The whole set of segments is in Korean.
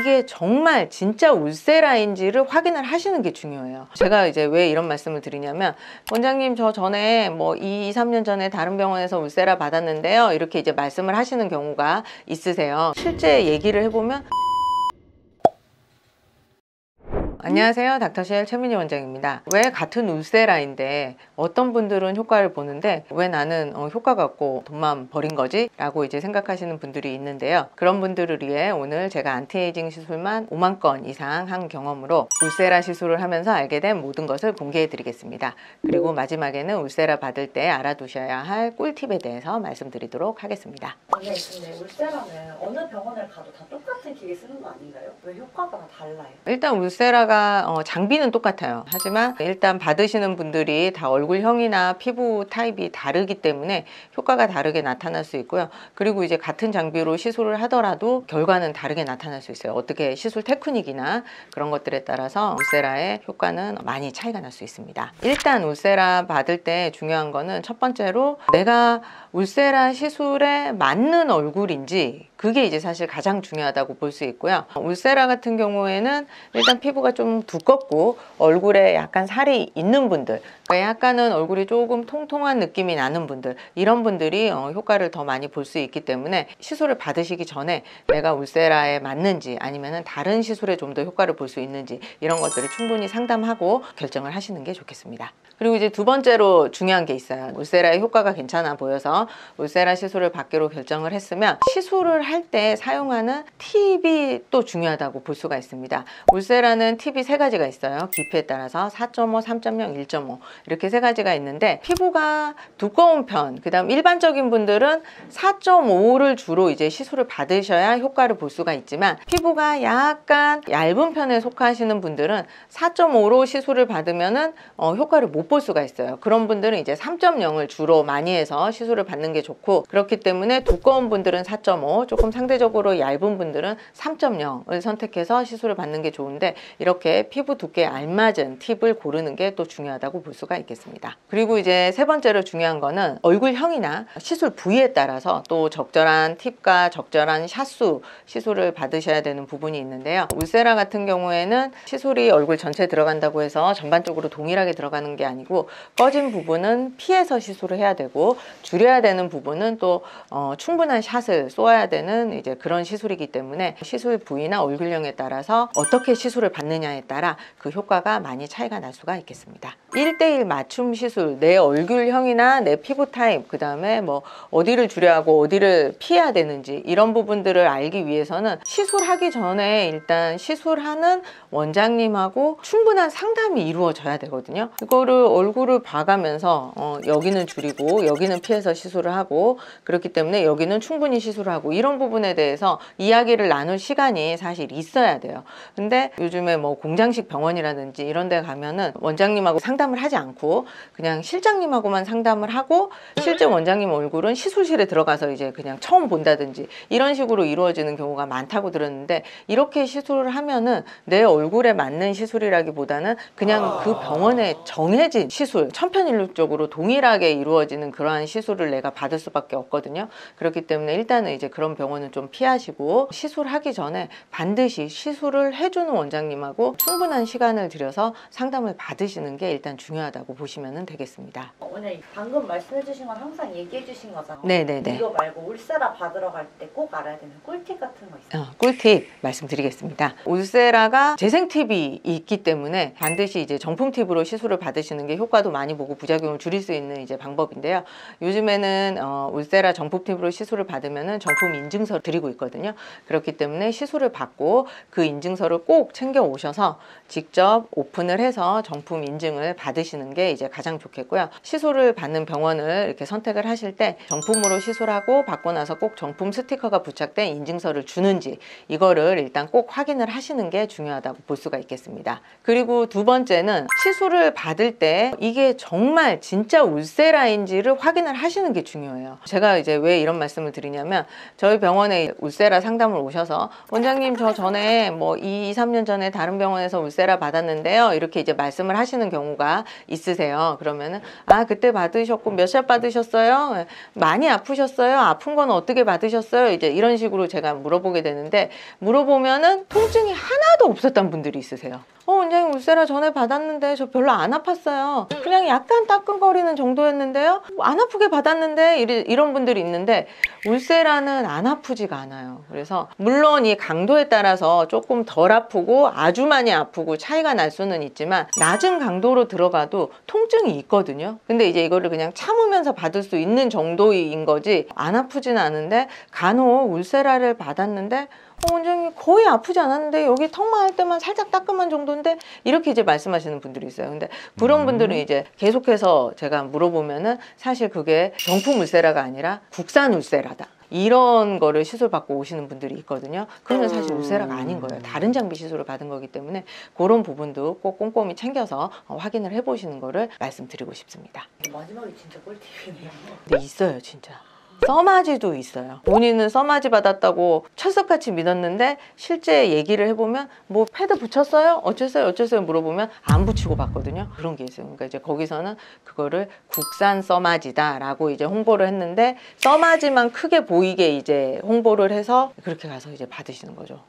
이게 정말 진짜 울세라인지를 확인을 하시는 게 중요해요. 제가 이제 왜 이런 말씀을 드리냐면, 원장님 저 전에 뭐 2, 3년 전에 다른 병원에서 울세라 받았는데요, 이렇게 이제 말씀을 하시는 경우가 있으세요. 실제 얘기를 해보면, 안녕하세요, 닥터실 최민희 원장입니다. 왜 같은 울세라인데 어떤 분들은 효과를 보는데 왜 나는 효과가 없고 돈만 버린 거지? 라고 이제 생각하시는 분들이 있는데요. 그런 분들을 위해 오늘 제가 안티에이징 시술만 5만 건 이상 한 경험으로 울세라 시술을 하면서 알게 된 모든 것을 공개해 드리겠습니다. 그리고 마지막에는 울세라 받을 때 알아두셔야 할 꿀팁에 대해서 말씀드리도록 하겠습니다. 네, 근데 울세라는 어느 병원을 가도 다 똑같은 기계 쓰는 거 아닌가요? 왜 효과가 다 달라요? 일단 울세라가 장비는 똑같아요. 하지만 일단 받으시는 분들이 다 얼굴형이나 피부 타입이 다르기 때문에 효과가 다르게 나타날 수 있고요. 그리고 이제 같은 장비로 시술을 하더라도 결과는 다르게 나타날 수 있어요. 어떻게 시술 테크닉이나 그런 것들에 따라서 울세라의 효과는 많이 차이가 날 수 있습니다. 일단 울세라 받을 때 중요한 거는 첫 번째로 내가 울세라 시술에 맞는 얼굴인지, 그게 이제 사실 가장 중요하다고 볼 수 있고요. 울세라 같은 경우에는 일단 피부가 좀 두껍고 얼굴에 약간 살이 있는 분들, 그러니까 약간은 얼굴이 조금 통통한 느낌이 나는 분들, 이런 분들이 효과를 더 많이 볼 수 있기 때문에 시술을 받으시기 전에 내가 울세라에 맞는지 아니면 다른 시술에 좀 더 효과를 볼 수 있는지, 이런 것들을 충분히 상담하고 결정을 하시는 게 좋겠습니다. 그리고 이제 두 번째로 중요한 게 있어요. 울세라의 효과가 괜찮아 보여서 울세라 시술을 받기로 결정을 했으면 시술을 할 때 사용하는 팁이 또 중요하다고 볼 수가 있습니다. 울세라는 팁이 세 가지가 있어요. 깊이에 따라서 4.5, 3.0, 1.5 이렇게 세 가지가 있는데, 피부가 두꺼운 편, 그 다음 일반적인 분들은 4.5를 주로 이제 시술을 받으셔야 효과를 볼 수가 있지만, 피부가 약간 얇은 편에 속하시는 분들은 4.5로 시술을 받으면은 효과를 못 볼 수가 있어요. 그런 분들은 이제 3.0을 주로 많이 해서 시술을 받는 게 좋고, 그렇기 때문에 두꺼운 분들은 4.5, 조금 상대적으로 얇은 분들은 3.0을 선택해서 시술을 받는 게 좋은데, 이렇게 피부 두께에 알맞은 팁을 고르는 게 또 중요하다고 볼 수가 있겠습니다. 그리고 이제 세 번째로 중요한 거는 얼굴형이나 시술 부위에 따라서 또 적절한 팁과 적절한 샷수 시술을 받으셔야 되는 부분이 있는데요. 울세라 같은 경우에는 시술이 얼굴 전체에 들어간다고 해서 전반적으로 동일하게 들어가는 게 아니고, 꺼진 부분은 피해서 시술을 해야 되고, 줄여야 되는 부분은 또 충분한 샷을 쏘아야 되는 이제 그런 시술이기 때문에 시술 부위나 얼굴형에 따라서 어떻게 시술을 받느냐에 따라 그 효과가 많이 차이가 날 수가 있겠습니다. 1:1 맞춤 시술, 내 얼굴형이나 내 피부 타입, 그 다음에 뭐 어디를 줄여야 하고 어디를 피해야 되는지, 이런 부분들을 알기 위해서는 시술하기 전에 일단 시술하는 원장님하고 충분한 상담이 이루어져야 되거든요. 이거를 얼굴을 봐가면서 여기는 줄이고 여기는 피해서 시술을 하고, 그렇기 때문에 여기는 충분히 시술을 하고, 이런 부분에 대해서 이야기를 나눌 시간이 사실 있어야 돼요. 근데 요즘에 뭐 공장식 병원이라든지 이런 데 가면은 원장님하고 상담을 하지 않고 그냥 실장님하고만 상담을 하고, 실제 원장님 얼굴은 시술실에 들어가서 이제 그냥 처음 본다든지 이런 식으로 이루어지는 경우가 많다고 들었는데, 이렇게 시술을 하면은 내 얼굴에 맞는 시술이라기보다는 그냥 그 병원에 정해진 시술, 천편일률적으로 동일하게 이루어지는 그러한 시술을 내가 받을 수밖에 없거든요. 그렇기 때문에 일단은 이제 그런 병원은 좀 피하시고, 시술하기 전에 반드시 시술을 해주는 원장님하고 충분한 시간을 들여서 상담을 받으시는 게 일단 중요하다고 보시면 되겠습니다. 오늘 방금 말씀해주신 건 항상 얘기해주신 거잖아요. 네네네. 이거 말고 울세라 받으러 갈 때 꼭 알아야 되는 꿀팁 같은 거 있어요? 꿀팁 말씀드리겠습니다. 울세라가 재생 팁이 있기 때문에 반드시 이제 정품 팁으로 시술을 받으시는 게 효과도 많이 보고 부작용을 줄일 수 있는 이제 방법인데요. 요즘에는 울세라 정품 팁으로 시술을 받으면은 정품 인증서를 드리고 있거든요. 그렇기 때문에 시술을 받고 그 인증서를 꼭 챙겨 오셔서 직접 오픈을 해서 정품 인증을 받으시는 게 이제 가장 좋겠고요. 시술을 받는 병원을 이렇게 선택을 하실 때 정품으로 시술하고 받고 나서 꼭 정품 스티커가 부착된 인증서를 주는지, 이거를 일단 꼭 확인을 하시는 게 중요하다고 볼 수가 있겠습니다. 그리고 두 번째는 시술을 받을 때 이게 정말 진짜 울세라인지를 확인을 하시는 게 중요해요. 제가 이제 왜 이런 말씀을 드리냐면, 저희 병원에 울세라 상담을 오셔서 원장님 저 전에 뭐 2, 3년 전에 다른 병원에서 울세라 받았는데요. 이렇게 이제 말씀을 하시는 경우가 있으세요. 그러면은 아 그때 받으셨고 몇 샷 받으셨어요? 많이 아프셨어요? 아픈 건 어떻게 받으셨어요? 이제 이런 식으로 제가 물어보게 되는데 물어보면은 통증이 하나도 없었던 분들이 있으세요. 원장님 울세라 전에 받았는데 저 별로 안 아팠어요. 그냥 약간 따끔거리는 정도였는데요. 안 아프게 받았는데 이런 분들이 있는데 울세라는 안 아프지가 않아요. 그래서 물론 이 강도에 따라서 조금 덜 아프고 아주 많이 아프고 차이가 날 수는 있지만 낮은 강도로 들어가도 통증이 있거든요. 근데 이제 이거를 그냥 참으면서 받을 수 있는 정도인 거지 안 아프지는 않은데 간혹 울세라를 받았는데 원장님 거의 아프지 않았는데 여기 턱만 할 때만 살짝 따끔한 정도인데 이렇게 이제 말씀하시는 분들이 있어요. 근데 그런 분들은 이제 계속해서 제가 물어보면은 사실 그게 정품 울세라가 아니라 국산 울세라다. 이런 거를 시술 받고 오시는 분들이 있거든요. 그러면 사실 울세라가 아닌 거예요. 다른 장비 시술을 받은 거기 때문에 그런 부분도 꼭 꼼꼼히 챙겨서 확인을 해보시는 거를 말씀드리고 싶습니다. 마지막에 진짜 꿀팁이네요. 네, 있어요 진짜. 써마지도 있어요. 본인은 써마지 받았다고 철석같이 믿었는데 실제 얘기를 해보면 뭐 패드 붙였어요? 어쨌어요? 물어보면 안 붙이고 받거든요. 그런 게 있어요. 그러니까 이제 거기서는 그거를 국산 써마지다 라고 이제 홍보를 했는데 써마지만 크게 보이게 이제 홍보를 해서 그렇게 가서 이제 받으시는 거죠.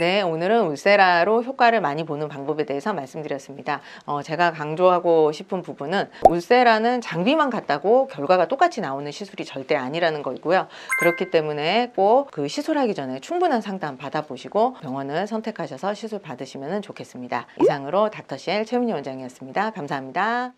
네, 오늘은 울세라로 효과를 많이 보는 방법에 대해서 말씀드렸습니다. 제가 강조하고 싶은 부분은 울세라는 장비만 같다고 결과가 똑같이 나오는 시술이 절대 아니라는 거고요. 그렇기 때문에 꼭 그 시술하기 전에 충분한 상담 받아보시고 병원을 선택하셔서 시술 받으시면 좋겠습니다. 이상으로 닥터CL 최민희 원장이었습니다. 감사합니다.